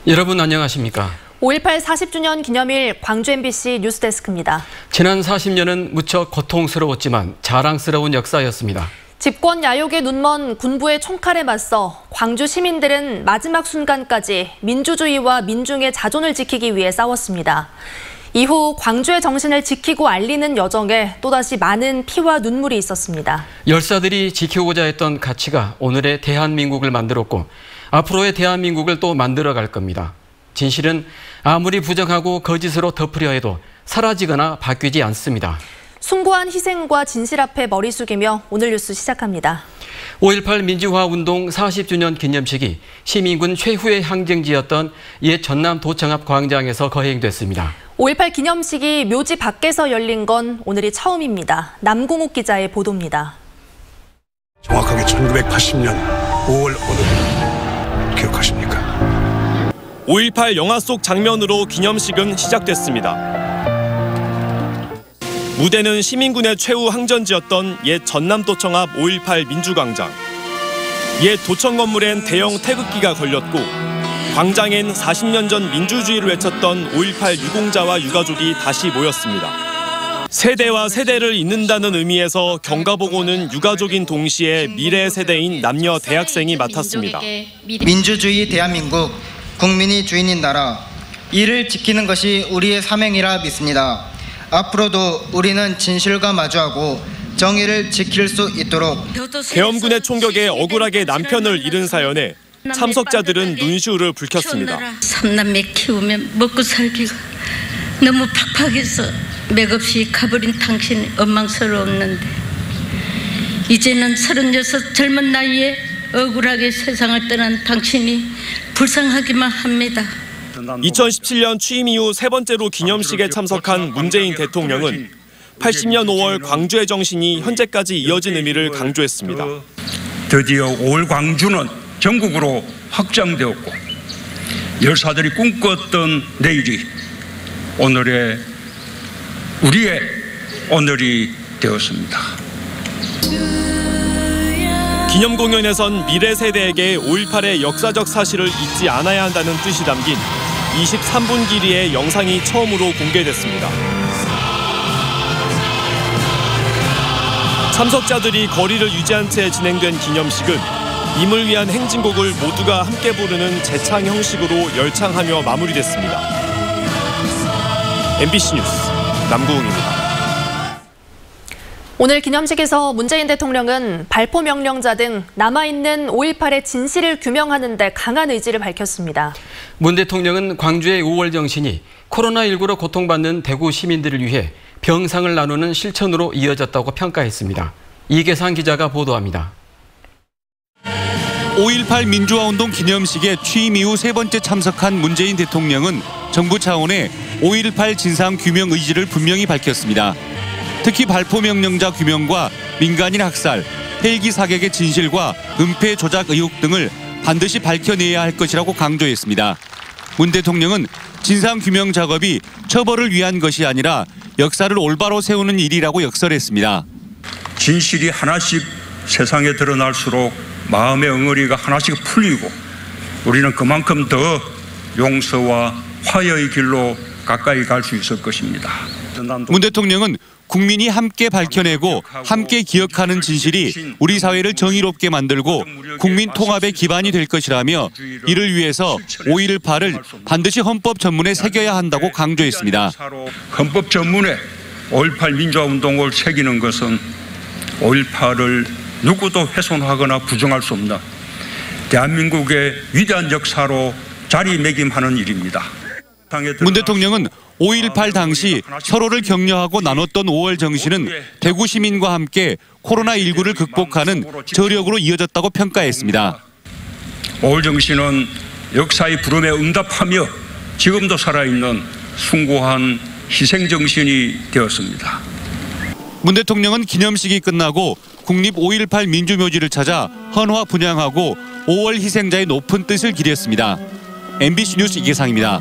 여러분 안녕하십니까? 5.18 40주년 기념일 광주 MBC 뉴스데스크입니다. 지난 40년은 무척 고통스러웠지만 자랑스러운 역사였습니다. 집권 야욕에 눈먼 군부의 총칼에 맞서 광주 시민들은 마지막 순간까지 민주주의와 민중의 자존을 지키기 위해 싸웠습니다. 이후 광주의 정신을 지키고 알리는 여정에 또다시 많은 피와 눈물이 있었습니다. 열사들이 지키고자 했던 가치가 오늘의 대한민국을 만들었고 앞으로의 대한민국을 또 만들어갈 겁니다. 진실은 아무리 부정하고 거짓으로 덮으려 해도 사라지거나 바뀌지 않습니다. 숭고한 희생과 진실 앞에 머리 숙이며 오늘 뉴스 시작합니다. 5.18 민주화운동 40주년 기념식이 시민군 최후의 항쟁지였던 옛 전남 도청 앞 광장에서 거행됐습니다. 5.18 기념식이 묘지 밖에서 열린 건 오늘이 처음입니다. 남궁욱 기자의 보도입니다. 정확하게 1980년 5월 오늘 기억하십니까? 5.18 영화 속 장면으로 기념식은 시작됐습니다. 무대는 시민군의 최후 항전지였던 옛 전남도청 앞 5.18 민주광장. 옛 도청 건물엔 대형 태극기가 걸렸고 광장엔 40년 전 민주주의를 외쳤던 5.18 유공자와 유가족이 다시 모였습니다. 세대와 세대를 잇는다는 의미에서 경가보고는 유가족인 동시에 미래 세대인 남녀 대학생이 맡았습니다. 민주주의 대한민국, 국민이 주인인 나라, 이를 지키는 것이 우리의 사명이라 믿습니다. 앞으로도 우리는 진실과 마주하고 정의를 지킬 수 있도록. 계엄군의 총격에 억울하게 남편을 잃은 사연에 참석자들은 눈시울을 붉혔습니다. 3남매 키우면 먹고 살기가 너무 팍팍해서 맥없이 가버린 당신이 원망스러웠는데 이제는 36 젊은 나이에 억울하게 세상을 떠난 당신이 불쌍하기만 합니다. 2017년 취임 이후 세 번째로 기념식에 참석한 문재인 대통령은 80년 5월 광주의 정신이 현재까지 이어진 의미를 강조했습니다. 드디어 5월 광주는 전국으로 확장되었고 열사들이 꿈꿨던 내일이 우리의 오늘이 되었습니다. 기념 공연에선 미래 세대에게 5.18의 역사적 사실을 잊지 않아야 한다는 뜻이 담긴 23분 길이의 영상이 처음으로 공개됐습니다. 참석자들이 거리를 유지한 채 진행된 기념식은 임을 위한 행진곡을 모두가 함께 부르는 재창 형식으로 열창하며 마무리됐습니다. MBC 뉴스 남궁욱입니다. 오늘 기념식에서 문재인 대통령은 발포 명령자 등 남아있는 5.18의 진실을 규명하는 데 강한 의지를 밝혔습니다. 문 대통령은 광주의 5월 정신이 코로나19로 고통받는 대구 시민들을 위해 병상을 나누는 실천으로 이어졌다고 평가했습니다. 이계상 기자가 보도합니다. 5.18 민주화운동 기념식에 취임 이후 세 번째 참석한 문재인 대통령은 정부 차원의 5.18 진상규명 의지를 분명히 밝혔습니다. 특히 발포 명령자 규명과 민간인 학살, 헬기 사격의 진실과 은폐 조작 의혹 등을 반드시 밝혀내야 할 것이라고 강조했습니다. 문 대통령은 진상규명 작업이 처벌을 위한 것이 아니라 역사를 올바로 세우는 일이라고 역설했습니다. 진실이 하나씩 세상에 드러날수록 마음의 엉어리가 하나씩 풀리고 우리는 그만큼 더 용서와 화해의 길로 가까이 갈 수 있을 것입니다. 문 대통령은 국민이 함께 밝혀내고 함께 기억하는 진실이 우리 사회를 정의롭게 만들고 국민 통합의 기반이 될 것이라며 이를 위해서 5.18을 반드시 헌법 전문에 새겨야 한다고 강조했습니다. 헌법 전문에 5.18 민주화운동을 새기는 것은 5.18을 누구도 훼손하거나 부정할 수 없는 대한민국의 위대한 역사로 자리매김하는 일입니다. 문 대통령은 5.18 당시 서로를 격려하고 나눴던 5월 정신은 대구 시민과 함께 코로나19를 극복하는 저력으로 이어졌다고 평가했습니다. 5월 정신은 역사의 부름에 응답하며 지금도 살아있는 숭고한 희생정신이 되었습니다. 문 대통령은 기념식이 끝나고 국립 5.18 민주묘지를 찾아 헌화 분향하고 5월 희생자의 높은 뜻을 기렸습니다. MBC 뉴스 이계상입니다.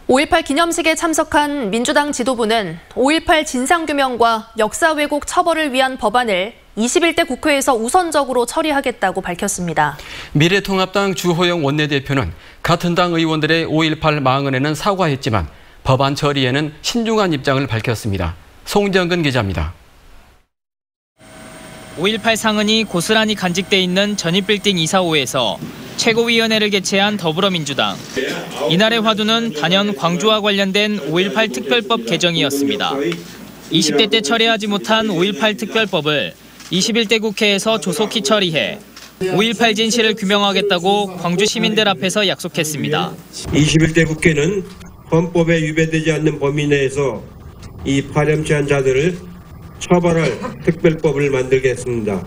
5.18 기념식에 참석한 민주당 지도부는 5.18 진상규명과 역사 왜곡 처벌을 위한 법안을 21대 국회에서 우선적으로 처리하겠다고 밝혔습니다. 미래통합당 주호영 원내대표는 같은 당 의원들의 5.18 망언에는 사과했지만 법안 처리에는 신중한 입장을 밝혔습니다. 송정근 기자입니다. 5.18 상흔이 고스란히 간직돼 있는 전입빌딩 245에서 최고위원회를 개최한 더불어민주당. 이날의 화두는 단연 광주와 관련된 5.18 특별법 개정이었습니다. 20대 때 처리하지 못한 5.18 특별법을 21대 국회에서 조속히 처리해 5.18 진실을 규명하겠다고 광주 시민들 앞에서 약속했습니다. 21대 국회는 헌법에 위배되지 않는 범위 내에서 이 파렴치한 자들을 처벌할 특별법을 만들겠습니다.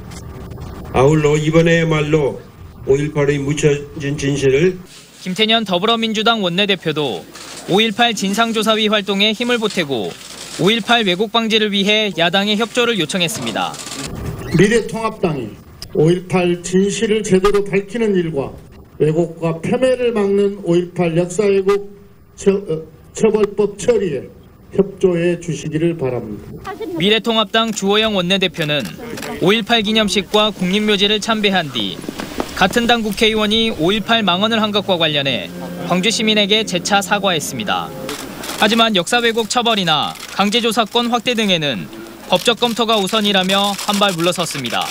아울러 이번에야말로 5.18의 묻혀진 진실을 김태년 더불어민주당 원내대표도 5.18 진상조사위 활동에 힘을 보태고 5.18 왜곡 방지를 위해 야당의 협조를 요청했습니다. 미래통합당이 5.18 진실을 제대로 밝히는 일과 왜곡과 폄훼를 막는 5.18 역사 왜곡 처벌법 처리에 협조해 주시기를 바랍니다. 미래통합당 주호영 원내대표는 5.18 기념식과 국립묘지를 참배한 뒤 같은 당 국회의원이 5.18 망언을 한 것과 관련해 광주 시민에게 재차 사과했습니다. 하지만 역사 왜곡 처벌이나 강제조사권 확대 등에는 법적 검토가 우선이라며 한발 물러섰습니다.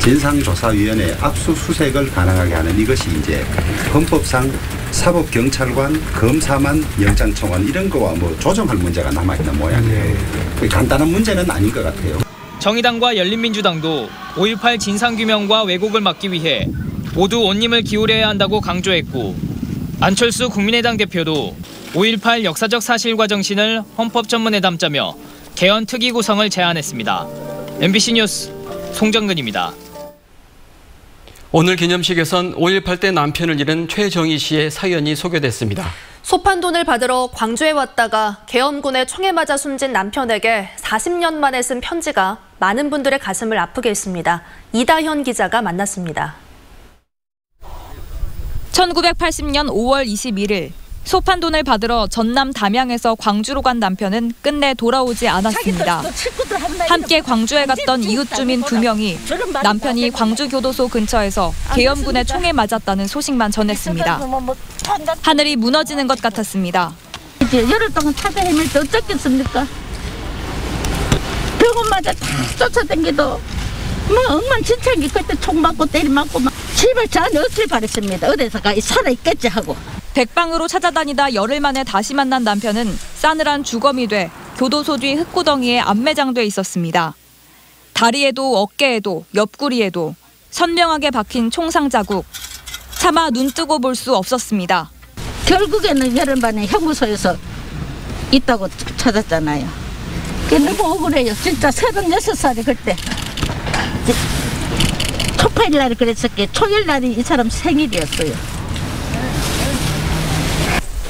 진상조사위원회 압수수색을 가능하게 하는 이것이 이제 헌법상 사법경찰관, 검사만 영장청원 이런 거와 뭐 조정할 문제가 남아있는 모양이에요. 간단한 문제는 아닌 것 같아요. 정의당과 열린민주당도 5.18 진상규명과 왜곡을 막기 위해 모두 온 힘을 기울여야 한다고 강조했고 안철수 국민의당 대표도 5.18 역사적 사실과 정신을 헌법전문에 담자며 개헌 특위 구성을 제안했습니다. MBC 뉴스 송정근입니다. 오늘 기념식에선 5.18 때 남편을 잃은 최정희 씨의 사연이 소개됐습니다. 소판 돈을 받으러 광주에 왔다가 계엄군의 총에 맞아 숨진 남편에게 40년 만에 쓴 편지가 많은 분들의 가슴을 아프게 했습니다. 이다현 기자가 만났습니다. 1980년 5월 21일 소판 돈을 받으러 전남 담양에서 광주로 간 남편은 끝내 돌아오지 않았습니다. 함께 광주에 갔던 이웃 주민 2명이 남편이 광주 교도소 근처에서 계엄군의 총에 맞았다는 소식만 전했습니다. 하늘이 무너지는 것 같았습니다. 이제 열흘 동안 차가 헤맬 때 어쩌겠습니까? 병원마다 다 쫓아다니도 뭐 엉망진창이 그때 총 맞고 때리 맞고 막 집을 잘 넣었길 바랬습니다. 어디서가 살아있겠지 하고. 백방으로 찾아다니다 열흘 만에 다시 만난 남편은 싸늘한 주검이 돼 교도소 뒤 흙구덩이에 안매장돼 있었습니다. 다리에도 어깨에도 옆구리에도 선명하게 박힌 총상 자국. 차마 눈 뜨고 볼 수 없었습니다. 결국에는 열흘 만에 형무소에서 있다고 찾았잖아요. 그게 너무 억울해요. 진짜 36살이 그때. 초파일 날이 그랬었기에 초일 날이 이 사람 생일이었어요.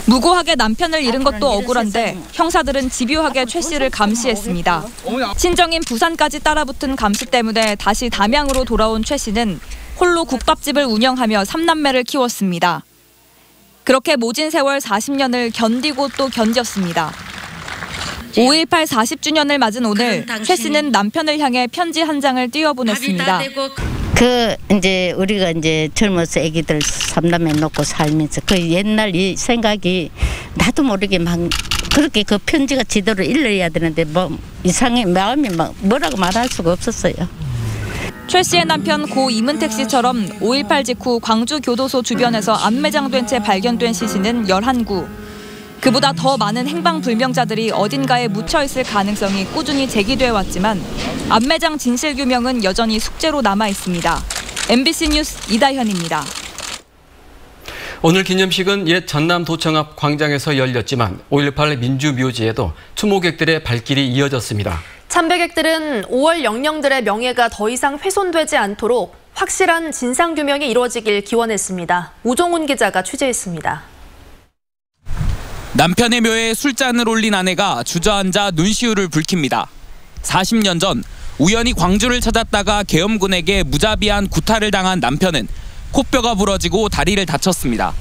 무고하게 남편을 잃은 것도 억울한데 형사들은 집요하게 최 씨를 감시했습니다. 친정인 부산까지 따라붙은 감시 때문에 다시 담양으로 돌아온 최 씨는 홀로 국밥집을 운영하며 3남매를 키웠습니다. 그렇게 모진 세월 40년을 견디고 또 견뎠습니다. 5.18 40주년을 맞은 오늘 최 씨는 남편을 향해 편지 한 장을 띄워보냈습니다. 이제 우리가 이제 젊어서 애기들 3남매 놓고 살면서 그 옛날 이 생각이 나도 모르게 막 그렇게 그 편지가 제대로 읽어야 되는데 뭐 이상해 마음이 막 뭐라고 말할 수가 없었어요. 최 씨의 남편 고 이문택 씨처럼 5.18 직후 광주 교도소 주변에서 안매장된 채 발견된 시신은 11구. 그보다 더 많은 행방불명자들이 어딘가에 묻혀있을 가능성이 꾸준히 제기돼 왔지만 안매장 진실 규명은 여전히 숙제로 남아 있습니다. MBC 뉴스 이다현입니다. 오늘 기념식은 옛 전남도청 앞 광장에서 열렸지만 5.18 민주묘지에도 추모객들의 발길이 이어졌습니다. 참배객들은 5월 영령들의 명예가 더 이상 훼손되지 않도록 확실한 진상규명이 이루어지길 기원했습니다. 우종훈 기자가 취재했습니다. 남편의 묘에 술잔을 올린 아내가 주저앉아 눈시울을 붉힙니다. 40년 전 우연히 광주를 찾았다가 계엄군에게 무자비한 구타를 당한 남편은 코뼈가 부러지고 다리를 다쳤습니다.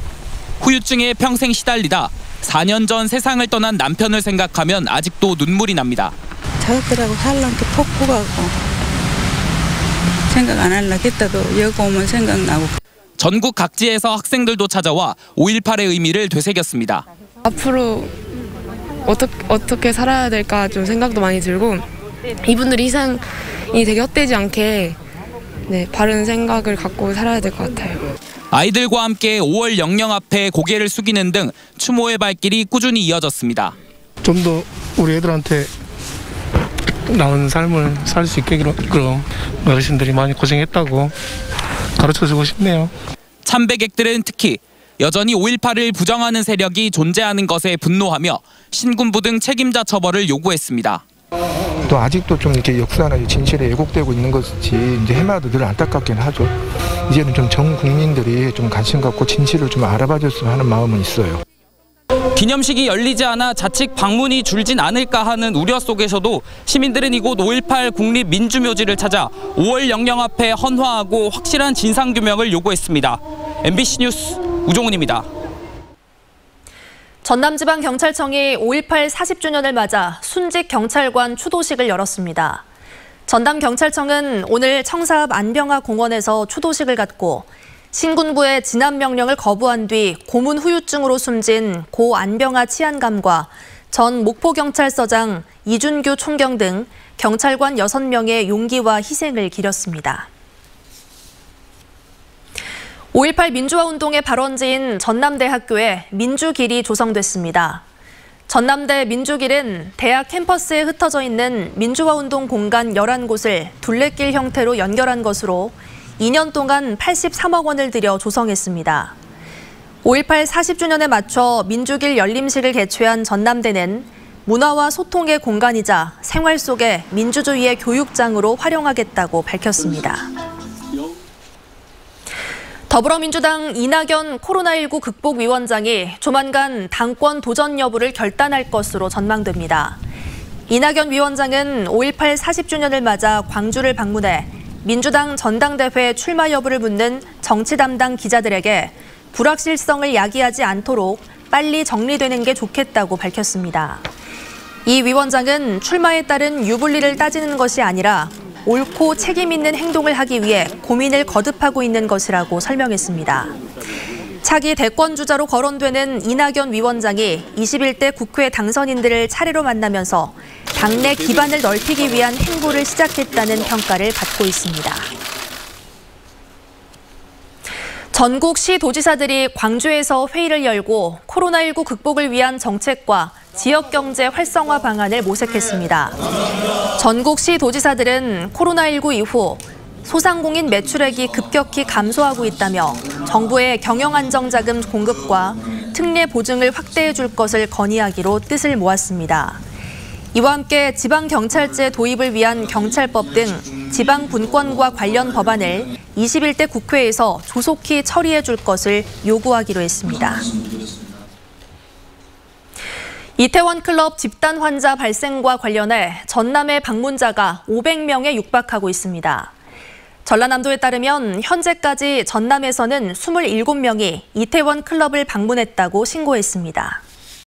후유증에 평생 시달리다 4년 전 세상을 떠난 남편을 생각하면 아직도 눈물이 납니다. 자식들하고 살란게 폭포가고 생각 안 하려겠다도 여기 오면 생각나고. 전국 각지에서 학생들도 찾아와 5.18의 의미를 되새겼습니다. 앞으로 어떻게 살아야 될까 좀 생각도 많이 들고 이분들이 희생이 되게 헛되지 않게 바른 생각을 갖고 살아야 될 것 같아요. 아이들과 함께 5월 영령 앞에 고개를 숙이는 등 추모의 발길이 꾸준히 이어졌습니다. 좀 더 우리 애들한테 나은 삶을 살 수 있게 그런 어르신들이 많이 고생했다고 가르쳐주고 싶네요. 참배객들은 특히 여전히 5.18을 부정하는 세력이 존재하는 것에 분노하며 신군부 등 책임자 처벌을 요구했습니다. 또 아직도 좀 이렇게 역사나 진실에 왜곡되고 있는 것이 이제 해마다 늘 안타깝긴 하죠. 이제는 좀 전 국민들이 좀 관심 갖고 진실을 좀 알아봐줬으면 하는 마음은 있어요. 기념식이 열리지 않아 자칫 방문이 줄진 않을까 하는 우려 속에서도 시민들은 이곳 5.18 국립민주묘지를 찾아 5월 영령 앞에 헌화하고 확실한 진상규명을 요구했습니다. MBC 뉴스 우종훈입니다. 전남지방경찰청이 5.18 40주년을 맞아 순직 경찰관 추도식을 열었습니다. 전남경찰청은 오늘 청사 앞 안병하 공원에서 추도식을 갖고 신군부의 진압 명령을 거부한 뒤 고문 후유증으로 숨진 고 안병하 치안감과 전 목포경찰서장 이준규 총경 등 경찰관 6명의 용기와 희생을 기렸습니다. 5.18 민주화운동의 발원지인 전남대학교에 민주길이 조성됐습니다. 전남대 민주길은 대학 캠퍼스에 흩어져 있는 민주화운동 공간 11곳을 둘레길 형태로 연결한 것으로 2년 동안 83억 원을 들여 조성했습니다. 5.18 40주년에 맞춰 민주길 열림식을 개최한 전남대는 문화와 소통의 공간이자 생활 속의 민주주의의 교육장으로 활용하겠다고 밝혔습니다. 더불어민주당 이낙연 코로나19 극복위원장이 조만간 당권 도전 여부를 결단할 것으로 전망됩니다. 이낙연 위원장은 5.18 40주년을 맞아 광주를 방문해 민주당 전당대회 출마 여부를 묻는 정치 담당 기자들에게 불확실성을 야기하지 않도록 빨리 정리되는 게 좋겠다고 밝혔습니다. 이 위원장은 출마에 따른 유불리를 따지는 것이 아니라 옳고 책임 있는 행동을 하기 위해 고민을 거듭하고 있는 것이라고 설명했습니다. 차기 대권주자로 거론되는 이낙연 위원장이 21대 국회 당선인들을 차례로 만나면서 당내 기반을 넓히기 위한 행보를 시작했다는 평가를 받고 있습니다. 전국 시도지사들이 광주에서 회의를 열고 코로나19 극복을 위한 정책과 지역경제 활성화 방안을 모색했습니다. 전국 시도지사들은 코로나19 이후 소상공인 매출액이 급격히 감소하고 있다며 정부의 경영안정자금 공급과 특례 보증을 확대해 줄 것을 건의하기로 뜻을 모았습니다. 이와 함께 지방경찰제 도입을 위한 경찰법 등 지방분권과 관련 법안을 21대 국회에서 조속히 처리해 줄 것을 요구하기로 했습니다. 이태원 클럽 집단 환자 발생과 관련해 전남의 방문자가 500명에 육박하고 있습니다. 전라남도에 따르면 현재까지 전남에서는 27명이 이태원 클럽을 방문했다고 신고했습니다.